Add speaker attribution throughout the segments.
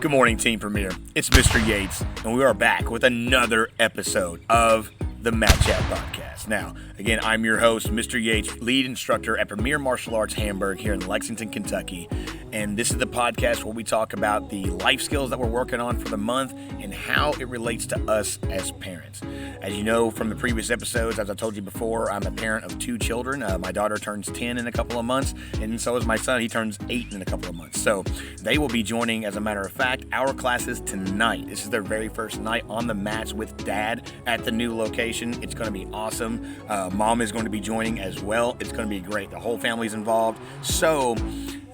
Speaker 1: Good morning, Team Premier. It's Mr. Yates, and we are back with another episode of the MatChat podcast. Now, again, I'm your host, Mr. Yates, lead instructor at Premier Martial Arts Hamburg here in Lexington, Kentucky. And this is the podcast where we talk about the life skills that we're working on for the month and how it relates to us as parents. As you know from the previous episodes, as I told you before, I'm a parent of two children. My daughter turns 10 in a couple of months, and so is my son. He turns 8 in a couple of months. So they will be joining, as a matter of fact, our classes tonight. This is their very first night on the mats with Dad at the new location. It's going to be awesome. Mom is going to be joining as well. It's going to be great. The whole family's involved. So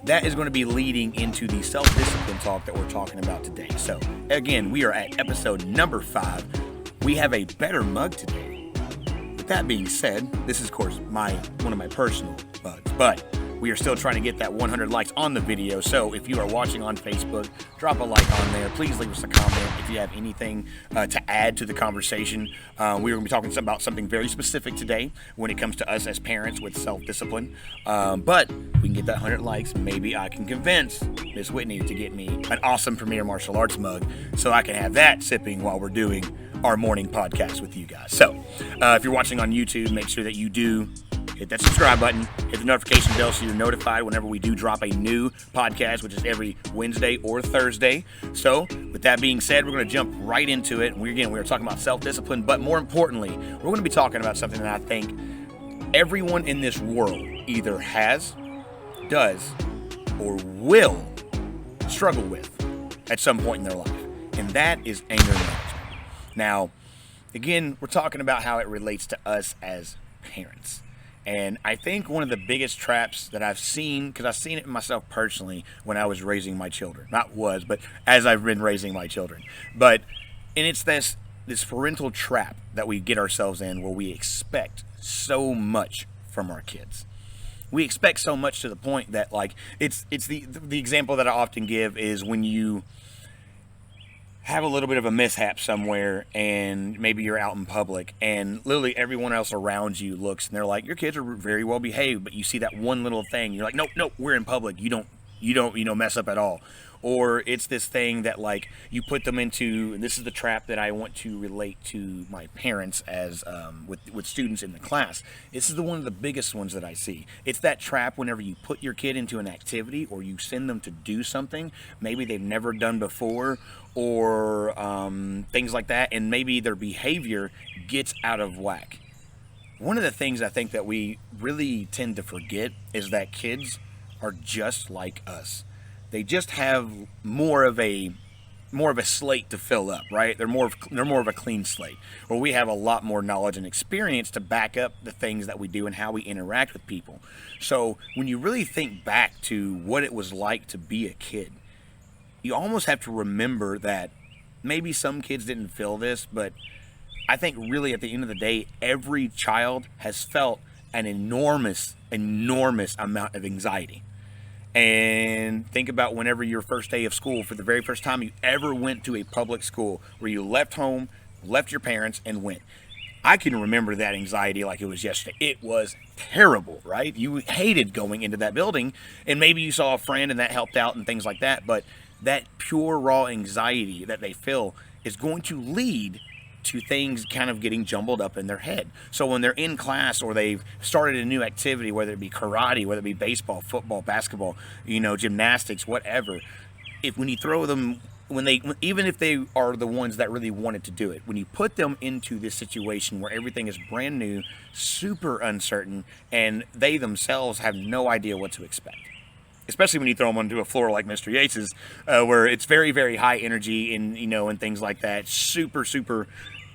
Speaker 1: that is going to be leading into the self-discipline talk that we're talking about today. So again, we are at episode number 5. We have a better mug today. With that being said, this is of course one of my personal mugs, but we are still trying to get that 100 likes on the video. So if you are watching on Facebook, drop a like on there. Please leave us a comment if you have anything to add to the conversation. We're going to be talking about something very specific today when it comes to us as parents with self-discipline. But if we can get that 100 likes, maybe I can convince Miss Whitney to get me an awesome Premier Martial Arts mug so I can have that sipping while we're doing our morning podcast with you guys. So if you're watching on YouTube, make sure that you do hit that subscribe button, hit the notification bell so you're notified whenever we do drop a new podcast, which is every Wednesday or Thursday. So with that being said, we're going to jump right into it. We're talking about self-discipline, but more importantly, we're going to be talking about something that I think everyone in this world either has, does, or will struggle with at some point in their life, and that is anger management. Now, again, we're talking about how it relates to us as parents. And I think one of the biggest traps that I've seen, because I've seen it myself personally when I was raising my children. But as I've been raising my children. And it's this parental trap that we get ourselves in where we expect so much from our kids. We expect so much to the point that, like, it's the example that I often give is when you have a little bit of a mishap somewhere and maybe you're out in public and literally everyone else around you looks and they're like, your kids are very well behaved, but you see that one little thing, you're like, nope, we're in public, you don't mess up at all. Or it's this thing that, like, you put them into, and this is the trap that I want to relate to my parents as with students in the class. This is one of the biggest ones that I see. It's that trap whenever you put your kid into an activity or you send them to do something maybe they've never done before, or things like that, and maybe their behavior gets out of whack. One of the things I think that we really tend to forget is that kids are just like us. They just have more of a slate to fill up, right? They're more of a clean slate, where we have a lot more knowledge and experience to back up the things that we do and how we interact with people. So when you really think back to what it was like to be a kid, you almost have to remember that maybe some kids didn't feel this, but I think really at the end of the day, every child has felt an enormous amount of anxiety. And think about whenever your first day of school, for the very first time you ever went to a public school, where you left home, left your parents, and went. I can remember that anxiety like it was yesterday. It was terrible, right? You hated going into that building, and maybe you saw a friend and that helped out and things like that, but that pure raw anxiety that they feel is going to lead to things kind of getting jumbled up in their head. So when they're in class or they've started a new activity, whether it be karate, whether it be baseball, football, basketball, gymnastics, whatever, when you throw them, even if they are the ones that really wanted to do it, when you put them into this situation where everything is brand new, super uncertain, and they themselves have no idea what to expect. Especially when you throw them onto a floor like Mr. Yates's, where it's very, very high energy and things like that, super,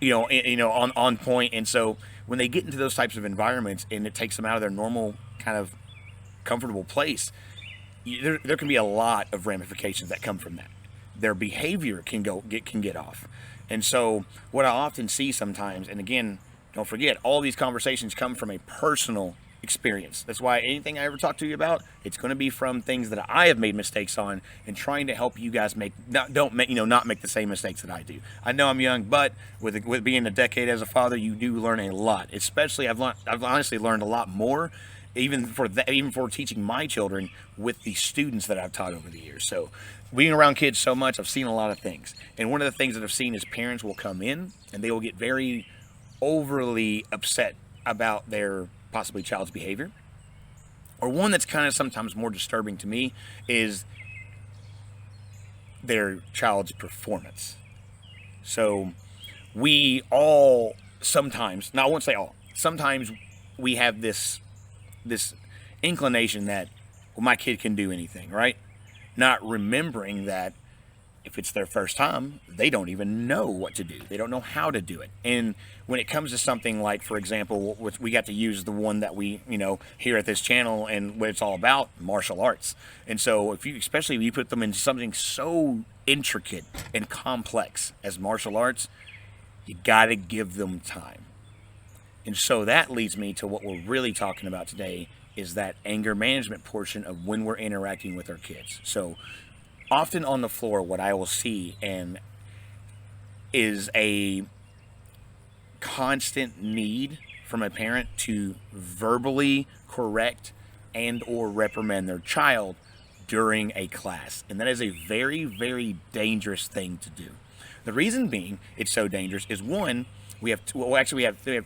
Speaker 1: on point. And so when they get into those types of environments and it takes them out of their normal kind of comfortable place, there can be a lot of ramifications that come from that. Their behavior can get off. And so what I often see sometimes, and again, don't forget, all these conversations come from a personal experience. That's why anything I ever talk to you about, it's going to be from things that I have made mistakes on, and trying to help you guys not make the same mistakes that I do. I know I'm young, but with being a decade as a father, you do learn a lot. Especially I've honestly learned a lot more even for teaching my children with the students that I've taught over the years. So being around kids so much, I've seen a lot of things. And one of the things that I've seen is parents will come in and they will get very overly upset about their possibly child's behavior. Or one that's kind of sometimes more disturbing to me is their child's performance. So we all sometimes, now I won't say all, sometimes we have this inclination that, well, my kid can do anything, right? Not remembering that if it's their first time, they don't even know what to do. They don't know how to do it. And when it comes to something like, for example, we got to use the one that we, here at this channel and what it's all about, martial arts. And so especially if you put them into something so intricate and complex as martial arts, you got to give them time. And so that leads me to what we're really talking about today, is that anger management portion of when we're interacting with our kids. So often on the floor, what I will see is a constant need from a parent to verbally correct and or reprimand their child during a class. And that is a very, very dangerous thing to do. The reason being it's so dangerous is, one, we have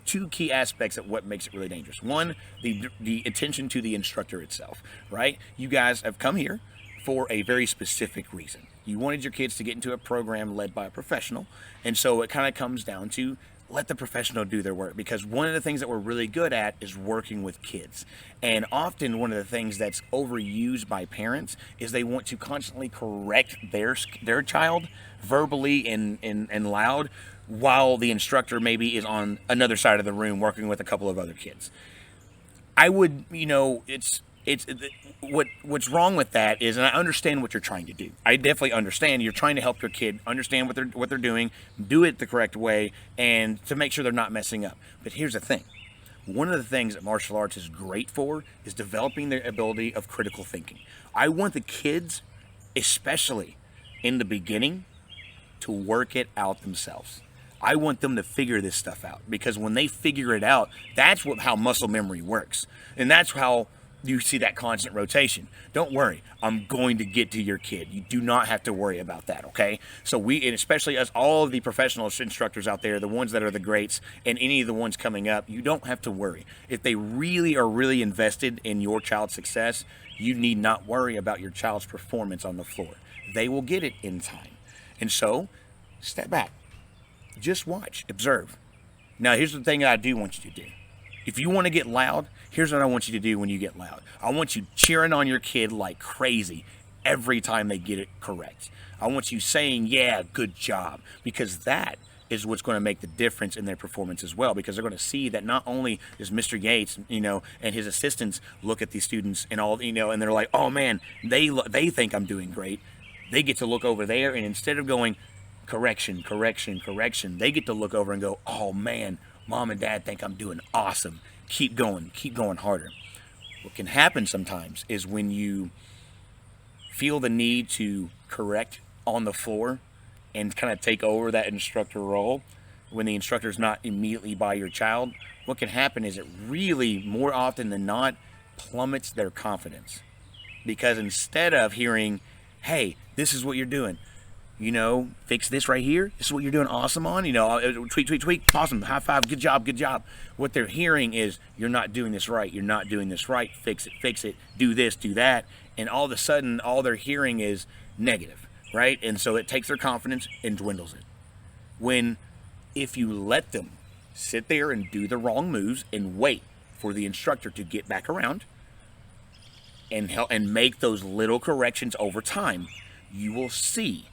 Speaker 1: two key aspects of what makes it really dangerous. One, the attention to the instructor itself, right? You guys have come here for a very specific reason. You wanted your kids to get into a program led by a professional, and so it kind of comes down to let the professional do their work, because one of the things that we're really good at is working with kids. And often one of the things that's overused by parents is they want to constantly correct their child verbally and loud, while the instructor maybe is on another side of the room working with a couple of other kids. I would, what's wrong with that is, and I understand what you're trying to do. I definitely understand you're trying to help your kid understand what they're doing, do it the correct way, and to make sure they're not messing up. But here's the thing. One of the things that martial arts is great for is developing their ability of critical thinking. I want the kids, especially in the beginning, to work it out themselves. I want them to figure this stuff out, because when they figure it out, that's how muscle memory works. And that's how you see that constant rotation. Don't worry, I'm going to get to your kid. You do not have to worry about that, okay? So and especially us, all of the professional instructors out there, the ones that are the greats, and any of the ones coming up, you don't have to worry. If they really are really invested in your child's success, you need not worry about your child's performance on the floor. They will get it in time. And so, step back. Just watch, observe. Now, here's the thing I do want you to do. If you want to get loud, here's what I want you to do when you get loud. I want you cheering on your kid like crazy every time they get it correct. I want you saying, yeah, good job, because that is what's going to make the difference in their performance as well, because they're going to see that not only does Mr. Yates, and his assistants look at these students and all, and they're like, oh man, they think I'm doing great. They get to look over there, and instead of going, correction, they get to look over and go, oh man, mom and dad think I'm doing awesome. Keep going harder. What can happen sometimes is when you feel the need to correct on the floor and kind of take over that instructor role, when the instructor's not immediately by your child, what can happen is it really, more often than not, plummets their confidence. Because instead of hearing, hey, this is what you're doing, fix this right here. This is what you're doing awesome on. Tweak. Awesome. High five. Good job. What they're hearing is, you're not doing this right. You're not doing this right. Fix it. Do this, do that. And all of a sudden, all they're hearing is negative, right? And so it takes their confidence and dwindles it. If you let them sit there and do the wrong moves and wait for the instructor to get back around and help and make those little corrections over time, you will see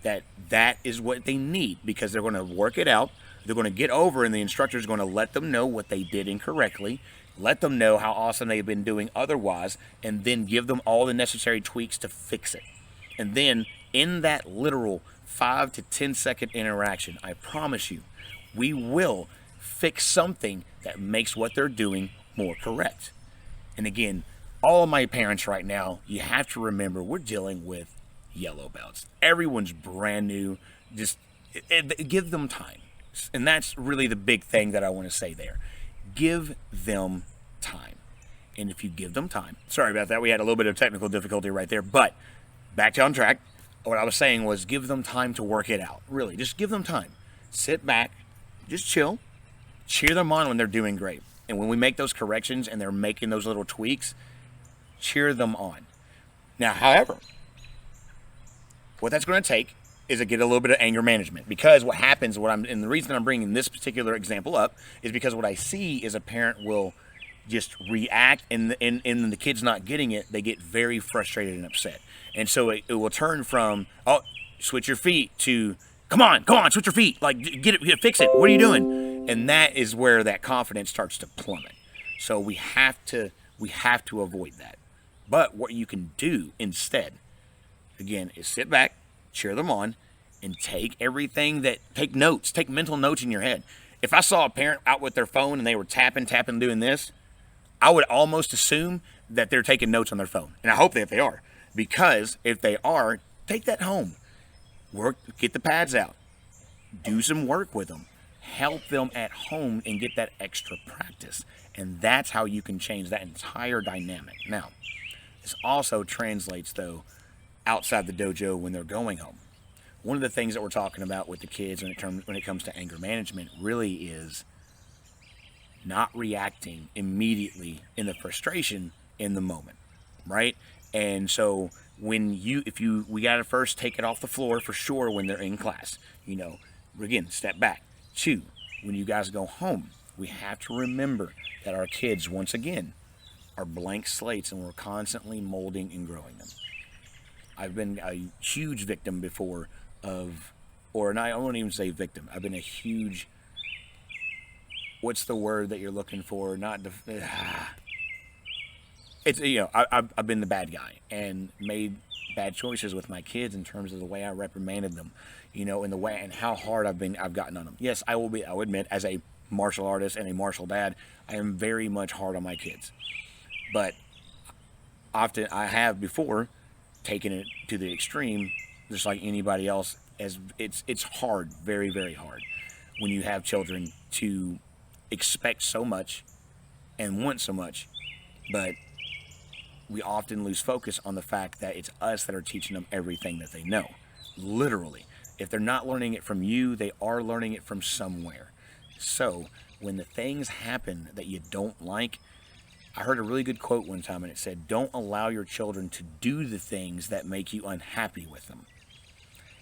Speaker 1: that is what they need, because they're going to work it out. They're going to get over, and the instructor is going to let them know what they did incorrectly, let them know how awesome they've been doing otherwise, and then give them all the necessary tweaks to fix it. And then in that literal 5 to 10 second interaction, I promise you, we will fix something that makes what they're doing more correct. And again, all of my parents right now, you have to remember, we're dealing with yellow belts. Everyone's brand new. Just give them time. And that's really the big thing that I want to say there. Give them time. And if you give them time, sorry about that, we had a little bit of technical difficulty right there, but back on track. What I was saying was give them time to work it out. Really, just give them time. Sit back, just chill, cheer them on when they're doing great. And when we make those corrections and they're making those little tweaks, cheer them on. Now, however, what that's going to take is to get a little bit of anger management, because what happens, and the reason I'm bringing this particular example up is because what I see is a parent will just react, and the kid's not getting it. They get very frustrated and upset, and so it will turn from, oh, switch your feet, to come on, switch your feet, like get it, fix it. What are you doing? And that is where that confidence starts to plummet. So we have to avoid that. But what you can do instead, again, is sit back, cheer them on, and take notes, take mental notes in your head. If I saw a parent out with their phone and they were tapping, doing this, I would almost assume that they're taking notes on their phone. And I hope that they are, because if they are, take that home. Get the pads out, do some work with them, help them at home and get that extra practice. And that's how you can change that entire dynamic. Now, this also translates, though, outside the dojo when they're going home. One of the things that we're talking about with the kids when it comes to anger management really is not reacting immediately in the frustration in the moment, right? And so we got to first take it off the floor for sure when they're in class. Again, step back. 2, when you guys go home, we have to remember that our kids, once again, are blank slates, and we're constantly molding and growing them. I've been a huge victim before I won't even say victim. I've been a huge, what's the word that you're looking for? I've been the bad guy and made bad choices with my kids in terms of the way I reprimanded them, in the way and how hard I've gotten on them. Yes, I will admit, as a martial artist and a martial dad, I am very much hard on my kids. But often I have before taken it to the extreme, just like anybody else. As it's hard, very, very hard, when you have children to expect so much and want so much, but we often lose focus on the fact that it's us that are teaching them everything that they know. Literally, if they're not learning it from you, they are learning it from somewhere. So when the things happen that you don't like, I heard a really good quote one time, and it said, don't allow your children to do the things that make you unhappy with them.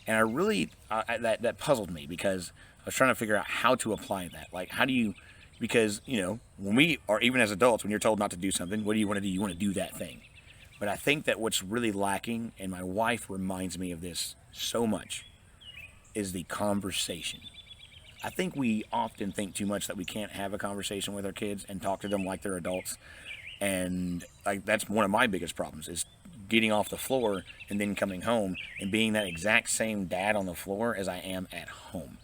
Speaker 1: And I really, that puzzled me, because I was trying to figure out how to apply that. Like, how do you, because, when we are, even as adults, when you're told not to do something, what do you want to do? You want to do that thing. But I think that what's really lacking, and my wife reminds me of this so much, is the conversation. I think we often think too much that we can't have a conversation with our kids and talk to them like they're adults. And that's one of my biggest problems, is getting off the floor and then coming home and being that exact same dad on the floor as I am at home.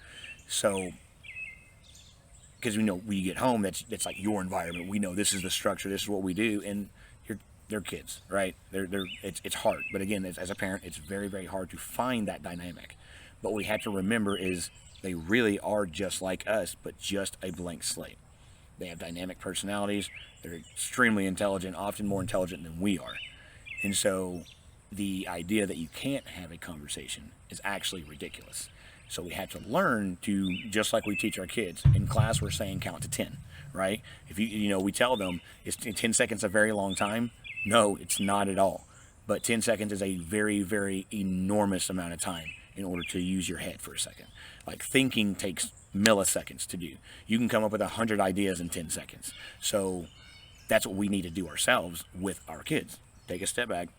Speaker 1: So, because when you get home, that's like your environment. We know this is the structure, this is what we do, and they're kids, right? It's hard. But again, as a parent, it's very, very hard to find that dynamic. But what we have to remember is they really are just like us, but just a blank slate. They have dynamic personalities. They're extremely intelligent, often more intelligent than we are. And so the idea that you can't have a conversation is actually ridiculous. So we have to learn to, just like we teach our kids. In class, we're saying count to 10, right? If we tell them, is 10 seconds a very long time? No, it's not at all. But 10 seconds is a very, very enormous amount of time in order to use your head for a second. Like, thinking takes milliseconds to do. You can come up with 100 ideas in 10 seconds. So that's what we need to do ourselves with our kids. Take a step back.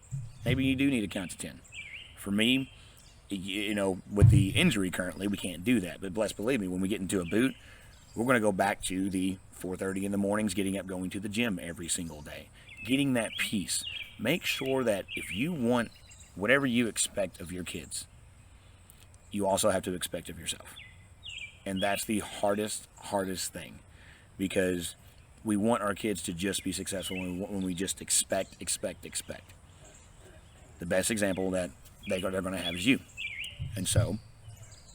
Speaker 1: Maybe you do need to count to 10. For me, with the injury currently, we can't do that. But believe me, when we get into a boot, we're going to go back to the 4:30 in the mornings, getting up, going to the gym every single day. Getting that piece. Make sure that if you want whatever you expect of your kids, you also have to expect of yourself. And that's the hardest thing, because we want our kids to just be successful when we just expect. The best example that they're going to have is you. And so,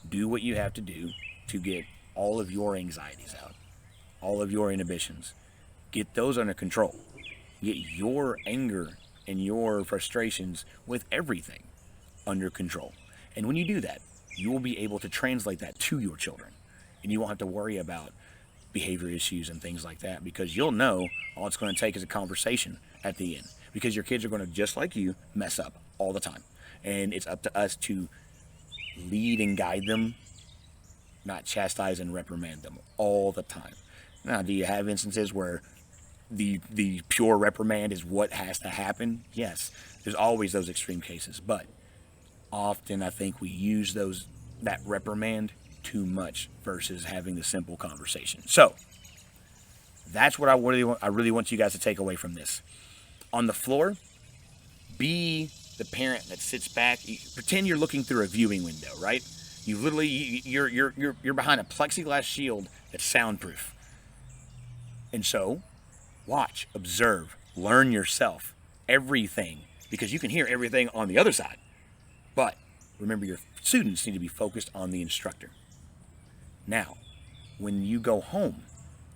Speaker 1: do what you have to do to get all of your anxieties out, all of your inhibitions. Get those under control. get your anger and your frustrations with everything under control. And when you do that, you will be able to translate that to your children. And you won't have to worry about behavior issues and things like that, because you'll know all it's going to take is a conversation at the end. Because your kids are going to, just like you, mess up all the time. And it's up to us to lead and guide them, not chastise and reprimand them all the time. Now, do you have instances where the pure reprimand is what has to happen? Yes, there's always those extreme cases, but often I think we use that reprimand too much versus having the simple conversation. So that's what I really want you guys to take away from this. On the floor, be the parent that sits back. Pretend you're looking through a viewing window, right? You're behind a plexiglass shield that's soundproof. And so, watch, observe, learn yourself, everything, because you can hear everything on the other side. But remember, your students need to be focused on the instructor. Now, when you go home,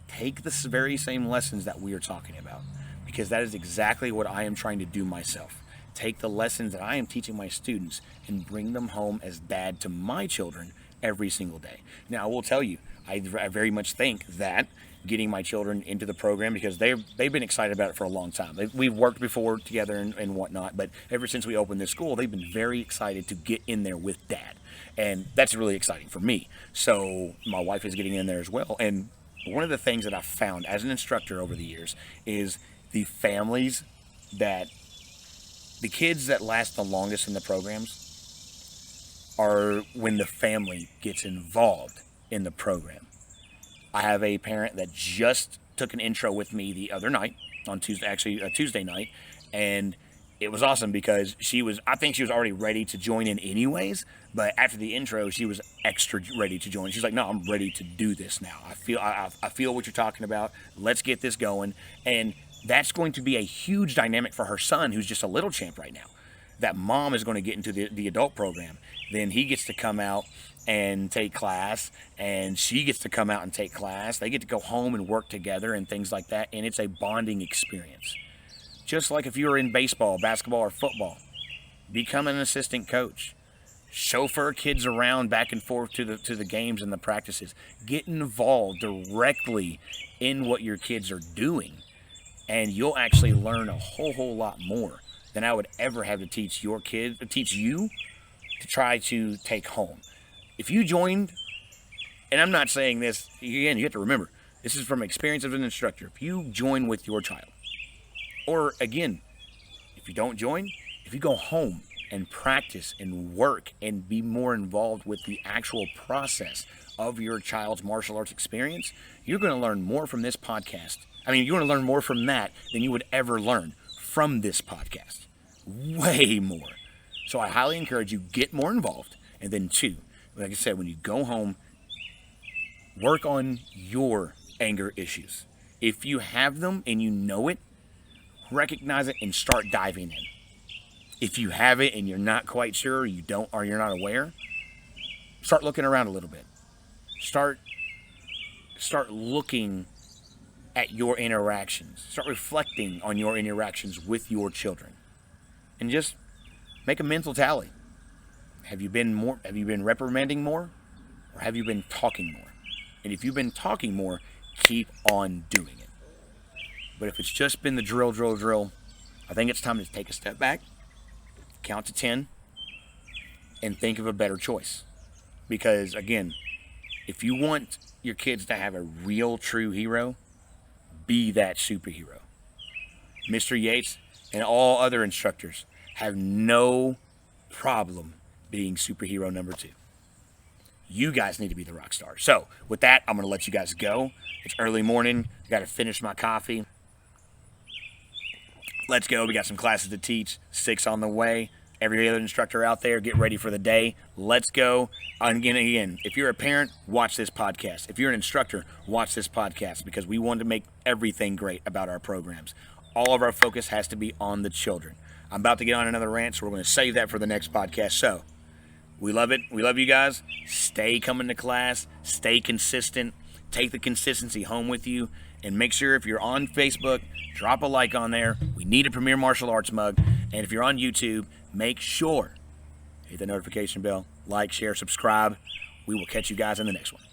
Speaker 1: take the very same lessons that we are talking about, because that is exactly what I am trying to do myself. Take the lessons that I am teaching my students and bring them home as dad to my children every single day. Now, I will tell you, I very much think that getting my children into the program, because they've been excited about it for a long time. We've worked before together and whatnot, but ever since we opened this school, they've been very excited to get in there with dad. And that's really exciting for me. So my wife is getting in there as well. And one of the things that I've found as an instructor over the years is the kids that last the longest in the programs are when the family gets involved in the program. I have a parent that just took an intro with me the other night, on Tuesday, actually a Tuesday night, and it was awesome because I think she was already ready to join in anyways, but after the intro, she was extra ready to join. She's like, no, I'm ready to do this now. I feel what you're talking about. Let's get this going. And that's going to be a huge dynamic for her son, who's just a little champ right now. That mom is going to get into the adult program. Then he gets to come out and take class, and she gets to come out and take class. They get to go home and work together and things like that, and it's a bonding experience. Just like if you were in baseball, basketball, or football, become an assistant coach. Chauffeur kids around back and forth to the games and the practices. Get involved directly in what your kids are doing, and you'll actually learn a whole lot more than I would ever have to teach you to try to take home. If you joined, and I'm not saying this, again, you have to remember, this is from experience as an instructor. If you join with your child, or again, if you don't join, if you go home and practice and work and be more involved with the actual process of your child's martial arts experience, you're going to learn more from this podcast. You're going to learn more from that than you would ever learn from this podcast. Way more. So I highly encourage you, get more involved. And then two, like I said, when you go home, work on your anger issues. If you have them and you know it, recognize it and start diving in. If you have it and you're not quite sure, or you're not aware, start looking around a little bit. Start looking at your interactions. Start reflecting on your interactions with your children. And just make a mental tally. Have you been reprimanding more, or have you been talking more? And if you've been talking more, keep on doing it. But if it's just been the drill, I think it's time to take a step back, count to 10, and think of a better choice. Because again, if you want your kids to have a real, true hero, be that superhero. Mr. Yates and all other instructors have no problem being superhero number 2. You guys need to be the rock star. So with that, I'm going to let you guys go. It's early morning. Got to finish my coffee. Let's go. We got some classes to teach. 6 on the way. Every other instructor out there, get ready for the day. Let's go. Again, if you're a parent, watch this podcast. If you're an instructor, watch this podcast, because we want to make everything great about our programs. All of our focus has to be on the children. I'm about to get on another rant, so we're going to save that for the next podcast. So, we love it. We love you guys. Stay coming to class. Stay consistent. Take the consistency home with you. And make sure if you're on Facebook, drop a like on there. We need a Premier Martial Arts mug. And if you're on YouTube, make sure hit the notification bell, like, share, subscribe. We will catch you guys in the next one.